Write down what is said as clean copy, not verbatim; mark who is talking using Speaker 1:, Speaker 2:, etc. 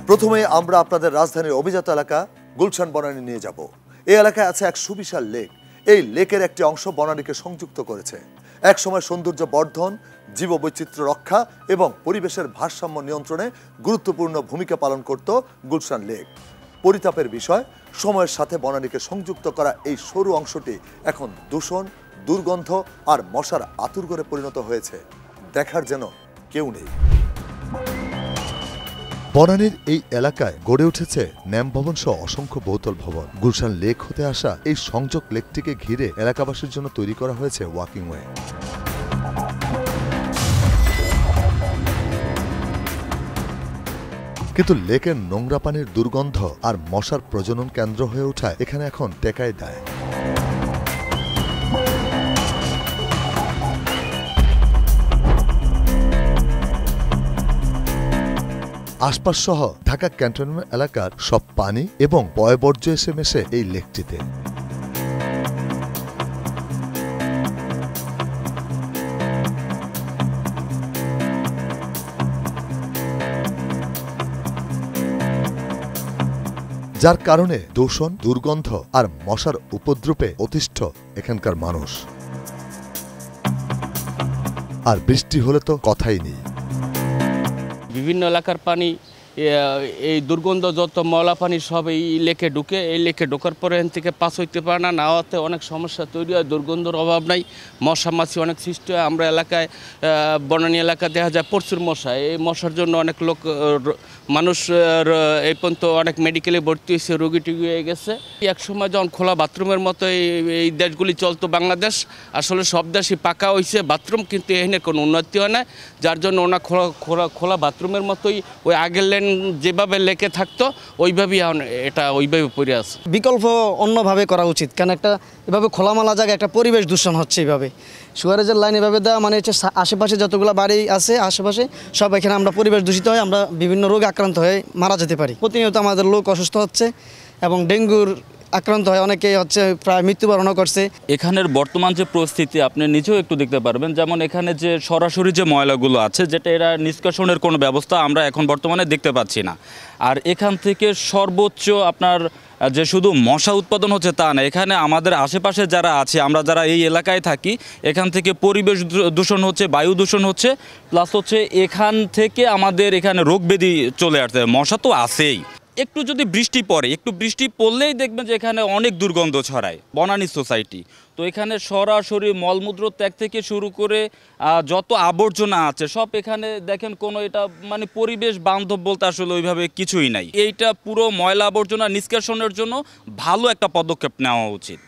Speaker 1: প্রথমে আমরা আপনাদের রাজধানীর অভিজাত এলাকা গুলশান বনানী নিয়ে যাব। এই এলাকায় আছে এক সুবিশাল লেক। এই লেকের একটি অংশ বনানীকে সংযুক্ত করেছে। একসময় সৌন্দর্য বর্ধন, জীববৈচিত্র্য রক্ষা এবং পরিবেশের ভারসাম্য নিয়ন্ত্রণে গুরুত্বপূর্ণ ভূমিকা পালন করত গুলশান লেক। পরিতাপের বিষয়, সময়ের সাথে বনানীকে সংযুক্ত করা এই সরু অংশটি এখন দূষণ, দুর্গন্ধ আর মশার আতুরঘরে পরিণত হয়েছে। দেখার যেন কেউ নেই। বনানীর এই এলাকায় গড়ে উঠেছে ন্যাম ভবন সহ অসংখ্য বহুতল ভবন। গুলশান লেক হতে আসা এই সংযোগ লেকটিকে ঘিরে এলাকাবাসীর জন্য তৈরি করা হয়েছে ওয়াকিং ওয়ে। কিন্তু লেকের নোংরা পানির দুর্গন্ধ আর মশার প্রজনন কেন্দ্র হয়ে ওঠায় এখানে এখন টেকায় দেয়। আশপাশ সহ ঢাকা ক্যান্টনমেন্ট এলাকার সব পানি এবং পয়বর্জ্য এসে মেশে এই লেকটিতে। যার কারণে দূষণ, দুর্গন্ধ আর মশার উপদ্রবে অতিষ্ঠ এখানকার মানুষ। আর বৃষ্টি হলে তো কথাই নেই।
Speaker 2: বিভিন্ন এলাকার পানি, এই দুর্গন্ধ যত ময়লা পানি সব এই লেকে ঢুকে। এই লেকে ঢোকার পরে এখান থেকে পাস হইতে পারে না, হওয়াতে অনেক সমস্যা তৈরি হয়। দুর্গন্ধর অভাব নাই, মশা মাছি অনেক সৃষ্টি হয়। আমরা এলাকায় বনানী এলাকা দেখা যায় প্রচুর মশা। এই মশার জন্য অনেক মানুষ এই পর্যন্ত অনেক মেডিকেলে ভর্তি হয়েছে, রোগী টিগি হয়ে গেছে। এক সময় যখন খোলা বাথরুমের মতো এই দেশগুলি চলতো বাংলাদেশ, আসলে সব দেশই পাকা হয়েছে বাথরুম, কিন্তু এখানে কোনো উন্নতি হয় না। যার জন্য ওনা খোলা বাথরুমের মতোই ওই আগের লেন যেভাবে লেকে থাকতো ওইভাবেই এটা ওইভাবে পড়ে আছে।
Speaker 3: বিকল্প অন্যভাবে করা উচিত, কারণ একটা এভাবে খোলামেলা জায়গায় একটা পরিবেশ দূষণ হচ্ছে। এইভাবে সুয়ারেজের লাইন এভাবে দেওয়া মানে হচ্ছে আশেপাশে যতগুলো বাড়ি আছে আশেপাশে সব এখানে আমরা পরিবেশ দূষিত হয়, আমরা বিভিন্ন রোগে আক্রান্ত হয়ে মারা যেতে পারি। প্রতিনিয়ত আমাদের লোক অসুস্থ হচ্ছে এবং ডেঙ্গুর আক্রান্ত হয়, অনেকেই হচ্ছে প্রায় মৃত্যুবরণও করছে।
Speaker 4: এখানের বর্তমান যে পরিস্থিতি আপনি নিজেও একটু দেখতে পারবেন, যেমন এখানে যে সরাসরি যে ময়লাগুলো আছে, যেটা এরা নিষ্কাশনের কোনো ব্যবস্থা আমরা এখন বর্তমানে দেখতে পাচ্ছি না। আর এখান থেকে সর্বোচ্চ আপনার যে শুধু মশা উৎপাদন হচ্ছে তা না, এখানে আমাদের আশেপাশে যারা আছে, আমরা যারা এই এলাকায় থাকি, এখান থেকে পরিবেশ দূষণ হচ্ছে, বায়ু দূষণ হচ্ছে, প্লাস হচ্ছে এখান থেকে আমাদের এখানে রোগ ব্যাধি চলে আসছে। মশা তো আছেই। একটু যদি বৃষ্টি পড়ে, একটু বৃষ্টি পড়লেই দেখবেন যে এখানে অনেক দুর্গন্ধ ছড়ায় বনানী সোসাইটি। তো এখানে সরাসরি মলমূত্র ত্যাগ থেকে শুরু করে যত আবর্জনা আছে সব এখানে দেখেন, কোনো এটা মানে পরিবেশ বান্ধব বলতে আসলে ওইভাবে কিছুই নাই। এইটা পুরো ময়লা আবর্জনা নিষ্কাশনের জন্য ভালো একটা পদক্ষেপ নেওয়া উচিত।